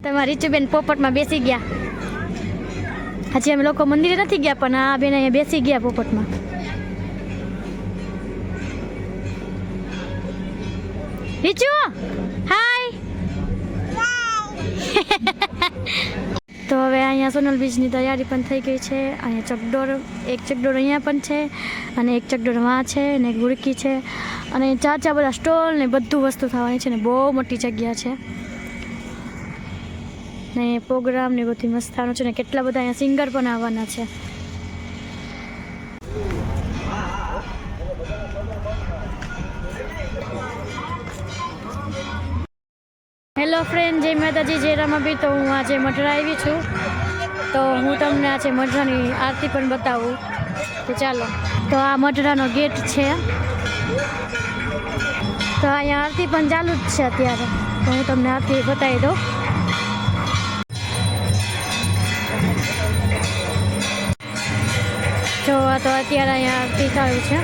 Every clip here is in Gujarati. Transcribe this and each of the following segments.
તમારી રીચુબેન પોપટમાં બેસી ગયા. હજી અમે લોકો મંદિરે નથી ગયા પણ આ બેન અહીંયા બેસી ગયા પોપટમાં. રીચુ હાય. તો હવે અહીંયા સોનલ બીચની તૈયારી પણ થઈ ગઈ છે. અહીંયા ચકડોળ, એક ચકડોળ અહીંયા પણ છે અને એક ચકડોળ વાં છે અને એક ગુડકી છે અને ચાચા બધા સ્ટોલ ને બધું વસ્તુ થવાની છે ને બહુ મોટી જગ્યા છે ને પ્રોગ્રામ ને બધું મસ્ત થવાનું છે ને કેટલા બધા અહીંયા સિંગર પણ આવવાના છે. હેલો ફ્રેન્ડ, જય માતાજી, જય રામાબી. તો હું આજે મઢડા આવી છું તો હું તમને આજે મઢડાની આરતી પણ બતાવું. તો ચાલો. તો આ મઢડાનો ગેટ છે તો અહીંયા આરતી પણ ચાલુ જ છે અત્યારે. તો હું તમને આરતી બતાવી દઉં. જો તો અત્યારે અહીંયા આરતી ચાલુ છે.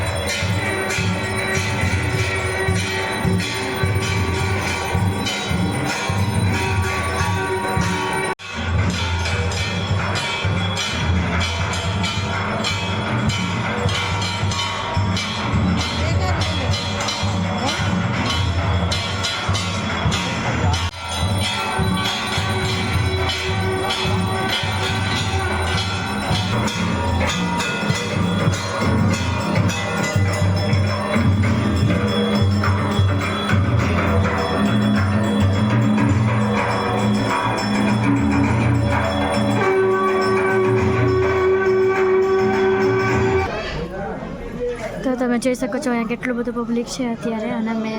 તમે જોઈ શકો છો અહીંયા કેટલું બધું પબ્લિક છે અત્યારે અને અમે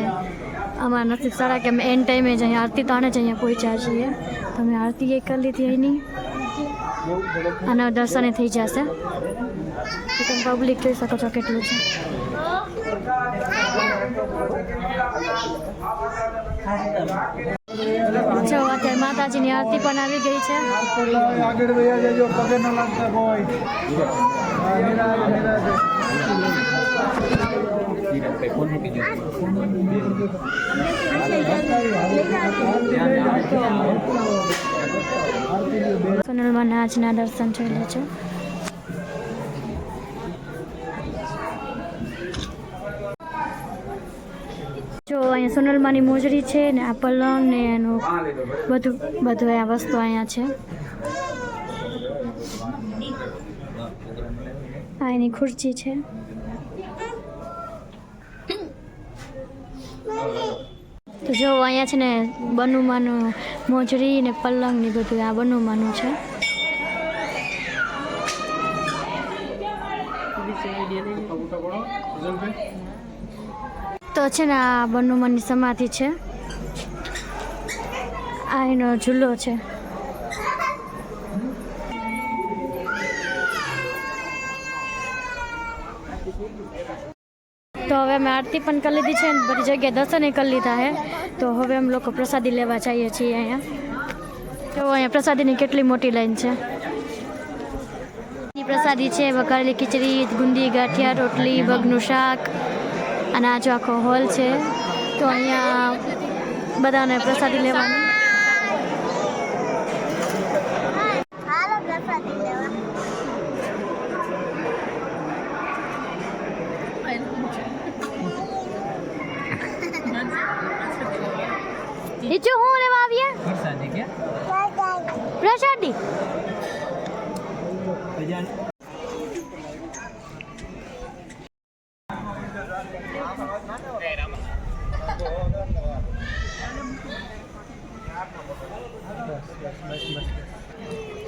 અમારા નસીબ સારા કે અમે એન ટાઈમે જ અહીંયા આરતી તાણે જ અહીંયા પહોંચ્યા છીએ. તમે આરતી એ કરી લીધી અહીંની અને દર્શને થઈ જશે. તો તમે પબ્લિક જોઈ શકો છો કેટલું છે. જો અત્યારે માતાજીની આરતી પણ આવી ગઈ છે. સોનલમાં આજના દર્શન જોઈ લેજો. જો અહીંયા સોનલમાની મોજડી છે ને આ પલંગ ને એનું બધું આ વસ્તુ અહીંયા છે. આ એની ખુરશી છે. તો જો અહીંયા છે ને બનુમાનું મોજડી ને પલંગ ને બધું આ બનુમાનું છે. તો છે ને આ બનુમાની સમાધિ છે. આ એનો ઝૂલો છે. તો હવે અમે આરતી પણ કરી લીધી છે ને બધી જગ્યાએ દર્શન કરી લીધા છે. તો હવે અમે લોકો પ્રસાદી લેવા જઈએ છીએ અહીંયા. તો અહીંયા પ્રસાદીની કેટલી મોટી લાઈન છે. પ્રસાદી છે વઘારેલી ખીચડી, ગુંદી, ગાંઠિયા, રોટલી, બગનું શાક અને આ જો આખો હોલ છે. તો અહીંયા બધાને પ્રસાદી લેવાની. રીચુ હું લેવા આવ્યા પ્રસાદી.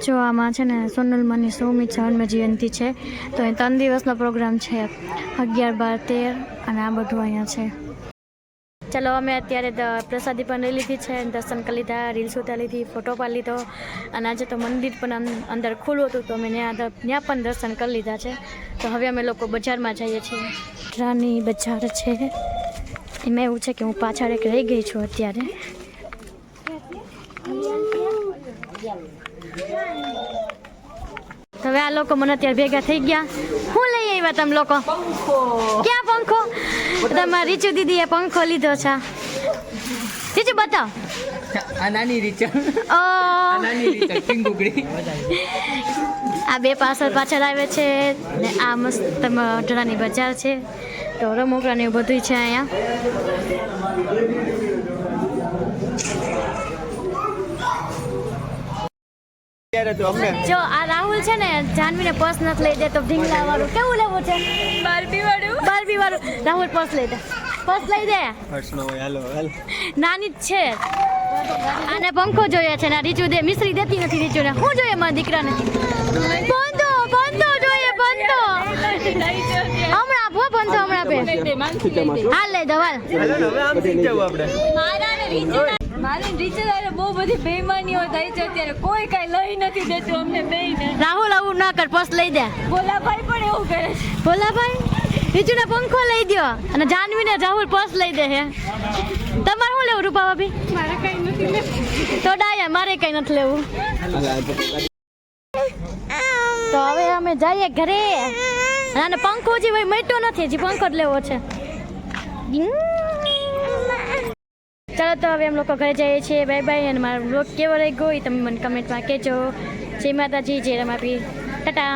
જો આમાં છે ને સોનલમાની 100મી જયંતિ છે તો એ 3 દિવસનો પ્રોગ્રામ છે. 11, 12, 13 અને આ બધું અહીંયા છે. ચલો અમે અત્યારે પ્રસાદી પણ લઈ લીધી છે, દર્શન કરી લીધા, રીલ્સ ઉતારી લીધી, ફોટો પાડી લીધો અને આજે તો મંદિર પણ અંદર ખુલ્લું હતું તો અમે ત્યાં પણ દર્શન કરી લીધા છે. તો હવે અમે લોકો બજારમાં જઈએ છીએ. રાની બજાર છે. એમાં એવું છે કે હું પાછળ એક રહી ગઈ છું અત્યારે. હવે આ લોકો મને અત્યારે ભેગા થઈ ગયા. શું લઈ આવ્યા તમે લોકો? પંખો. ક્યાં પંખો? તમારી રીચુ દીદીએ પંખો લીધો છે. રીચુ બતાવ. આ નાની રીચા ઓ નાની રીચા પિંગુગડી આ બે પાછળ આવે છે ને આ મસ્ત ઢળાની બજાર છે તો રમકડા ને એવું બધું છે અહીંયા. જો આ રાહુલ છે ને જાનવીને પર્સ નથી લઈ દે તો ઢીંગલા વાળું કેવું લેવું છે? બારબી વાળું. રાહુલ પર્સ લઈ દે. પર્સ લઈ દે. નાની જ છે. આને પંખો જોઈએ છે ને રીચુ દે મિશ્રી દેતી નથી રીચુને. શું જોઈએ મારા દીકરાને? બંધો જોઈએ બંધો. હમણાં આપો બંધો હમણાં આપે. હાલ લઈ દો હાલ. મારી રીચે બહુ બધી બેઈમાનીઓ થઈ છે અત્યારે કોઈ કાંઈ લઈ નથી દેતું અમને બેયને. રાહુલ આવું ના કર પર્સ લઈ દે. ભોલાભાઈ પણ એવું કરે છે. ભોલાભાઈ રીચુને પંખો લઈ દો અને જાનવીને રાહુલ પર્સ લઈ દે હે. તમારે શું લેવું રૂપા ભાભી? મારે કાંઈ નથી લેવું. તો ડાયા મારે કઈ નથી લેવું. તો હવે અમે જઈએ ઘરે. અને પંખો હજી ભાઈ મટ્યો નથી હજી પંખો જ લેવો છે. ચાલો તો હવે એમ લોકો ઘરે જઈએ છીએ. Bye bye. અને મારો બ્લોગ કેવો રહી ગયો એ તમે મને કમેન્ટમાં કહેજો. જય માતાજી, જય રમાપી, ટાટા.